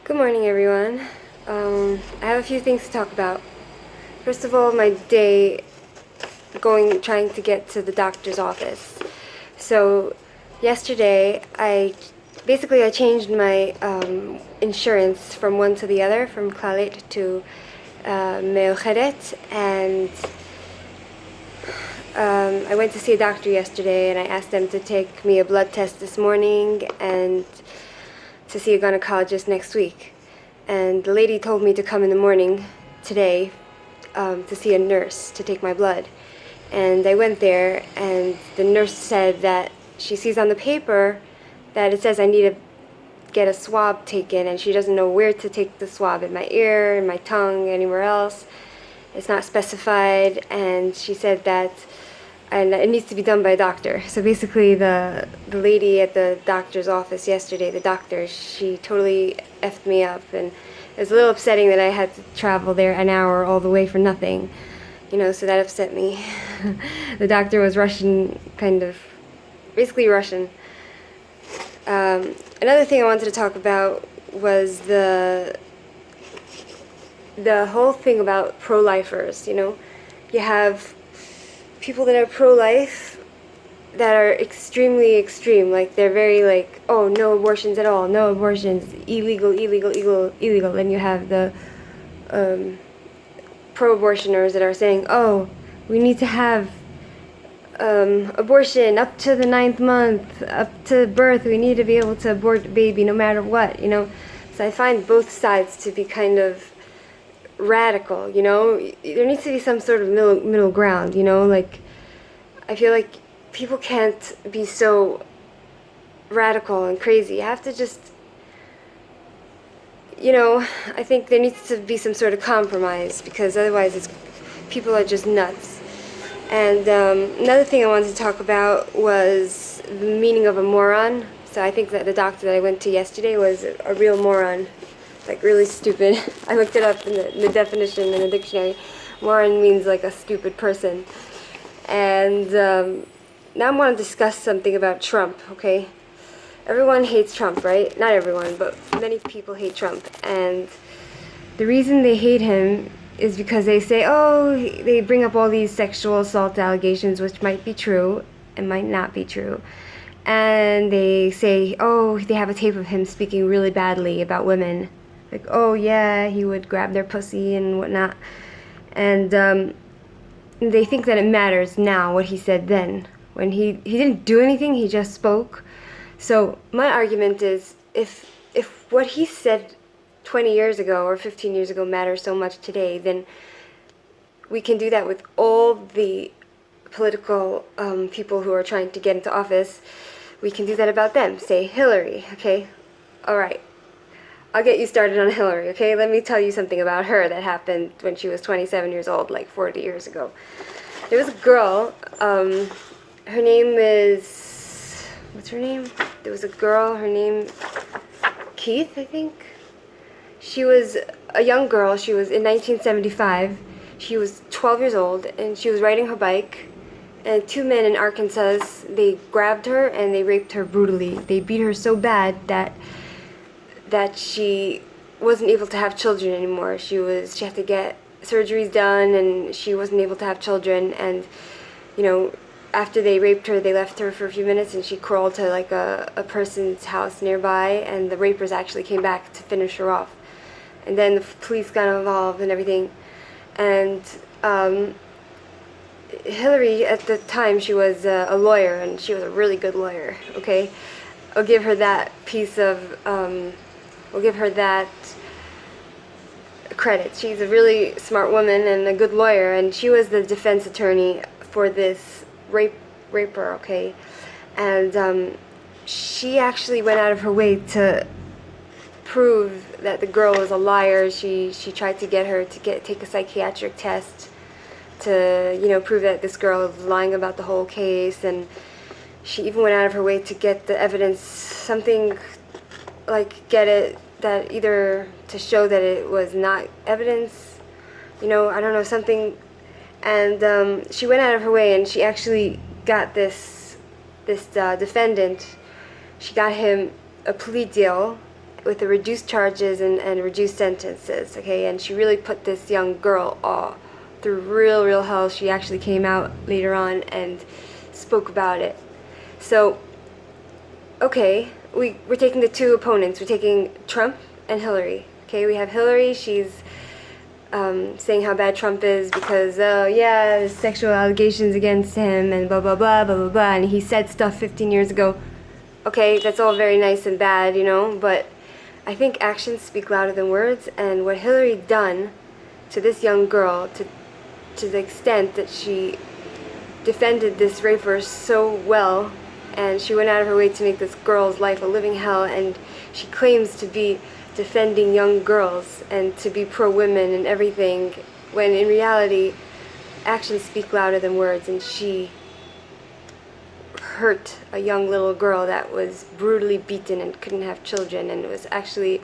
Good morning, everyone. I have a few things to talk about. First of all, my day trying to get to the doctor's office. So, yesterday, I changed my insurance from one to the other, from Klalit to Meocheret, and I went to see a doctor yesterday, and I asked them to take me a blood test this morning and to see a gynecologist next week. And the lady told me to come in the morning today to see a nurse to take my blood. And I went there, and the nurse said that she sees on the paper that it says I need to get a swab taken, and she doesn't know where to take the swab, in my ear, in my tongue, anywhere else. It's not specified, and she said that and it needs to be done by a doctor. So basically, the lady at the doctor's office yesterday, the doctor, she totally effed me up, and it was a little upsetting that I had to travel there an hour all the way for nothing, so that upset me. The doctor was Russian, basically Russian. Another thing I wanted to talk about was the whole thing about pro-lifers. You have people that are pro-life that are extremely extreme. Like, they're very like, oh, no abortions at all, no abortions, illegal. Then you have the pro-abortioners that are saying, oh, we need to have abortion up to the 9th month, up to birth. We need to be able to abort a baby no matter what. So I find both sides to be kind of radical. There needs to be some sort of middle ground. Like, I feel like people can't be so radical and crazy. You have to just, I think there needs to be some sort of compromise, because otherwise people are just nuts. And another thing I wanted to talk about was the meaning of a moron. So I think that the doctor that I went to yesterday was a real moron, like really stupid. I looked it up in the definition in the dictionary. Moron means like a stupid person. And now I want to discuss something about Trump, okay? Everyone hates Trump, right? Not everyone, but many people hate Trump. And the reason they hate him is because they say, they bring up all these sexual assault allegations, which might be true and might not be true. And they say, they have a tape of him speaking really badly about women. Like, yeah, he would grab their pussy and whatnot. And they think that it matters now what he said then. When he didn't do anything, he just spoke. So my argument is, if what he said 20 years ago or 15 years ago matters so much today, then we can do that with all the political people who are trying to get into office. We can do that about them. Say Hillary, okay? All right. I'll get you started on Hillary, okay? Let me tell you something about her that happened when she was 27 years old, like 40 years ago. There was a girl, her name is, what's her name? There was a girl, her name, Keith, I think? She was a young girl. She was in 1975. She was 12 years old, and she was riding her bike, and two men in Arkansas, they grabbed her and they raped her brutally. They beat her so bad that she wasn't able to have children anymore. She had to get surgeries done, and she wasn't able to have children. And after they raped her, they left her for a few minutes, and she crawled to like a person's house nearby, and the rapers actually came back to finish her off. And then the police got involved and everything. And Hillary, at the time, she was a lawyer, and she was a really good lawyer, okay? I'll give her that we'll give her that credit. She's a really smart woman and a good lawyer, and she was the defense attorney for this raper, okay? And she actually went out of her way to prove that the girl was a liar. She tried to get her to take a psychiatric test to prove that this girl was lying about the whole case, and she even went out of her way to get the evidence, something like get it that either to show that it was not evidence, I don't know, something. And she went out of her way, and she actually got this defendant, she got him a plea deal, with the reduced charges and reduced sentences, okay? And she really put this young girl through real hell. She actually came out later on and spoke about it. So, okay, we're taking the two opponents. We're taking Trump and Hillary. Okay, we have Hillary. She's saying how bad Trump is because, yeah, there's sexual allegations against him and blah, blah, blah, blah, blah, blah. And he said stuff 15 years ago. Okay, that's all very nice and bad, you know, but I think actions speak louder than words. And what Hillary done to this young girl, to the extent that she defended this raper so well, and she went out of her way to make this girl's life a living hell, and she claims to be defending young girls and to be pro-women and everything, when in reality actions speak louder than words. And she hurt a young little girl that was brutally beaten and couldn't have children and was actually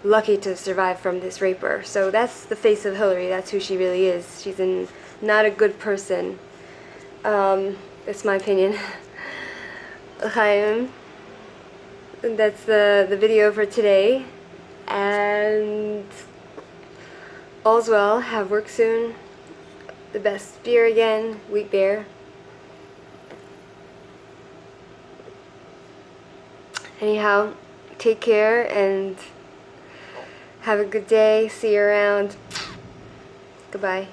lucky to survive from this raper. So that's the face of Hillary. That's who she really is. She's not a good person. That's my opinion. L'chaim. That's the video for today. And all's well. Have work soon. The best beer again. Wheat beer. Anyhow, take care and have a good day. See you around. Goodbye.